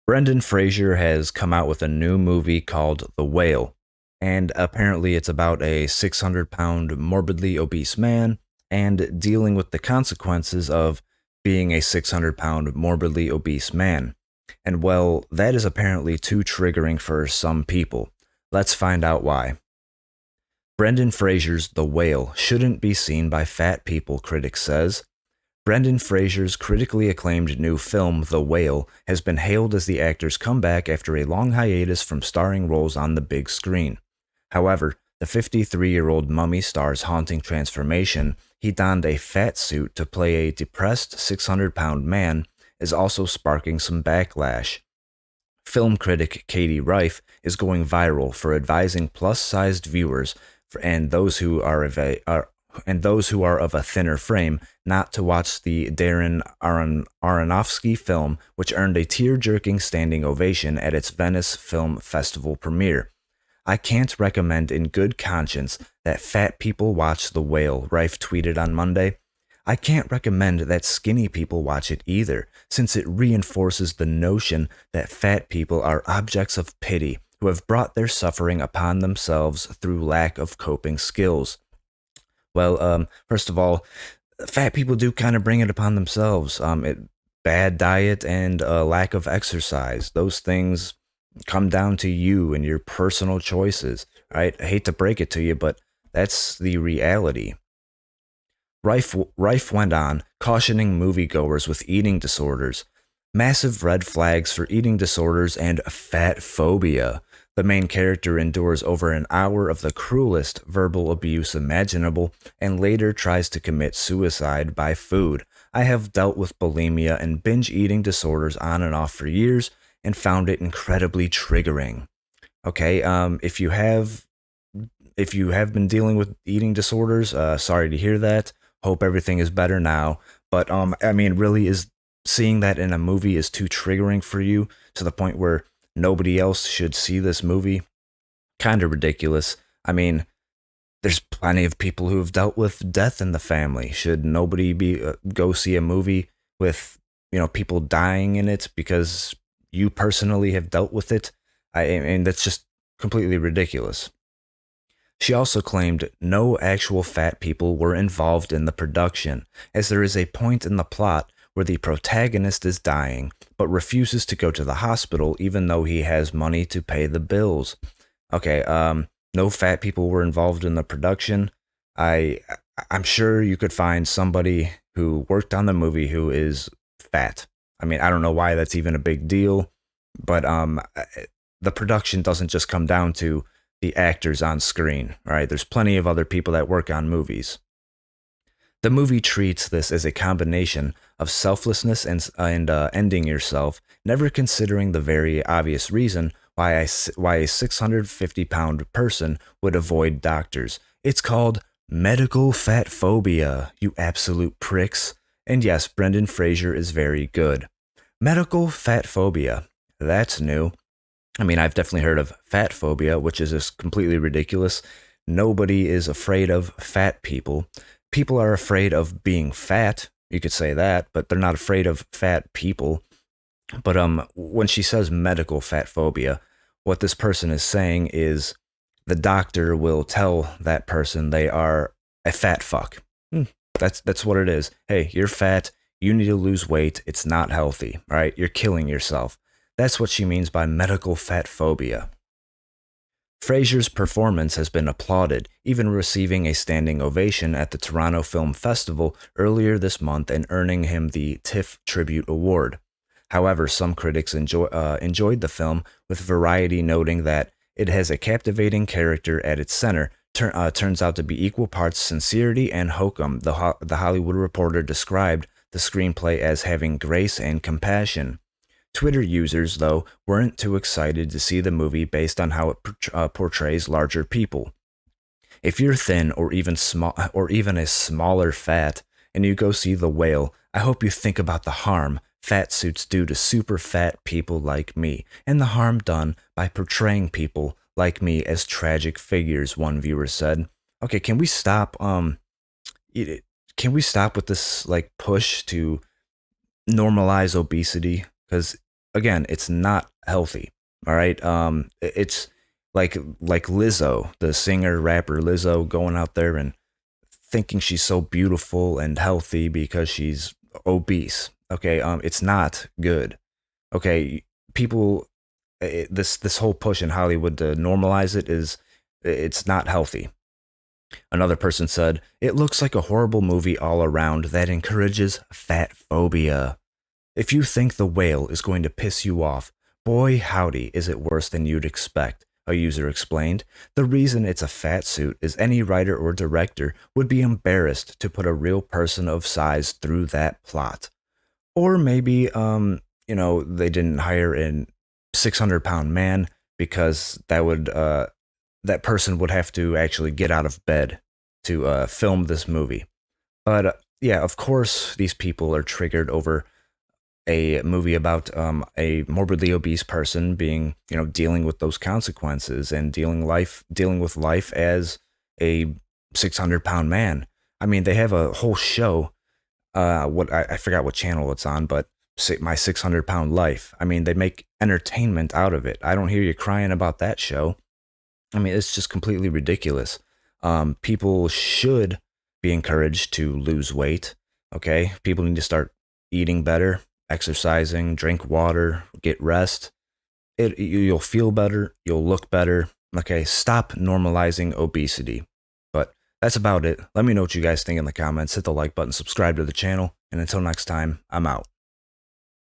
Brendan Fraser has come out with a new movie called The Whale, and apparently it's about a 600-pound morbidly obese man and dealing with the consequences of being a 600-pound morbidly obese man. And well, that is apparently too triggering for some people. Let's find out why. Brendan Fraser's The Whale shouldn't be seen by fat people, Critic says. Brendan Fraser's critically acclaimed new film, The Whale, has been hailed as the actor's comeback after a long hiatus from starring roles on the big screen. However, the 53-year-old mummy star's haunting transformation, he donned a fat suit to play a depressed 600-pound man, is also sparking some backlash. Film critic Katie Rife is going viral for advising plus-sized viewers and those who are of a thinner frame not to watch the Darren Aronofsky film, which earned a tear-jerking standing ovation at its Venice Film Festival premiere. I can't recommend in good conscience that fat people watch The Whale, Rife tweeted on Monday. I can't recommend that skinny people watch it either, since it reinforces the notion that fat people are objects of pity who have brought their suffering upon themselves through lack of coping skills. Well, first of all, fat people do kind of bring it upon themselves. Bad diet and lack of exercise. Those things come down to you and your personal choices. Right? I hate to break it to you, but that's the reality. Rife went on, cautioning moviegoers with eating disorders. Massive red flags for eating disorders and fat phobia. The main character endures over an hour of the cruelest verbal abuse imaginable and later tries to commit suicide by food. I have dealt with bulimia and binge eating disorders on and off for years and found it incredibly triggering. Okay, if you have been dealing with eating disorders, sorry to hear that. Hope everything is better now. But I mean, really, is seeing that in a movie is too triggering for you to the point where nobody else should see this movie? Kind of ridiculous. I mean, there's plenty of people who have dealt with death in the family. Should nobody be go see a movie with people dying in it because you personally have dealt with it? I mean, that's just completely ridiculous. She also claimed no actual fat people were involved in the production, as there is a point in the plot where the protagonist is dying, but refuses to go to the hospital even though he has money to pay the bills. Okay, no fat people were involved in the production. I I'm sure you could find somebody who worked on the movie who is fat. I mean, I don't know why that's even a big deal, but the production doesn't just come down to the actors on screen, right? There's plenty of other people that work on movies. The movie treats this as a combination of selflessness and ending yourself, never considering the very obvious reason why a 650-pound person would avoid doctors. It's called medical fat phobia, you absolute pricks. And yes, Brendan Fraser is very good. Medical fat phobia. That's new. I mean, I've definitely heard of fat phobia, which is just completely ridiculous. Nobody is afraid of fat people. People are afraid of being fat. You could say that, but they're not afraid of fat people. But when she says medical fat phobia, what this person is saying is the doctor will tell that person they are a fat fuck. That's what it is. Hey, you're fat. You need to lose weight. It's not healthy. All right, you're killing yourself. That's what she means by medical fat phobia. Fraser's performance has been applauded, even receiving a standing ovation at the Toronto Film Festival earlier this month and earning him the TIFF Tribute Award. However, some critics enjoyed the film, with Variety noting that it has a captivating character at its center, turns out to be equal parts sincerity and hokum. The Hollywood Reporter described the screenplay as having grace and compassion. Twitter users, though, weren't too excited to see the movie based on how it portrays larger people. If you're thin or even a smaller fat, and you go see The Whale, I hope you think about the harm fat suits do to super fat people like me, and the harm done by portraying people like me as tragic figures, one viewer said. Okay, can we stop can we stop with this like push to normalize obesity? Because again, it's not healthy. All right. It's like Lizzo, the singer rapper Lizzo, going out there and thinking she's so beautiful and healthy because she's obese. Okay. It's not good. Okay. People, this whole push in Hollywood to normalize it is, it's not healthy. Another person said, "It looks like a horrible movie all around that encourages fat phobia. If you think The Whale is going to piss you off, boy howdy is it worse than you'd expect," a user explained. "The reason it's a fat suit is any writer or director would be embarrassed to put a real person of size through that plot. Or maybe, they didn't hire a 600-pound man because that person would have to actually get out of bed to film this movie." But yeah, of course, these people are triggered over a movie about a morbidly obese person being, dealing with those consequences and dealing with life as a 600-pound man. I mean, they have a whole show. What I forgot what channel it's on, but My 600-Pound Life. I mean, they make entertainment out of it. I don't hear you crying about that show. I mean, it's just completely ridiculous. People should be encouraged to lose weight. Okay, people need to start eating better, exercising, drink water, get rest. You'll feel better, you'll look better. Okay, stop normalizing obesity. But that's about it. Let me know what you guys think in the comments. Hit the like button, subscribe to the channel, and until next time, I'm out.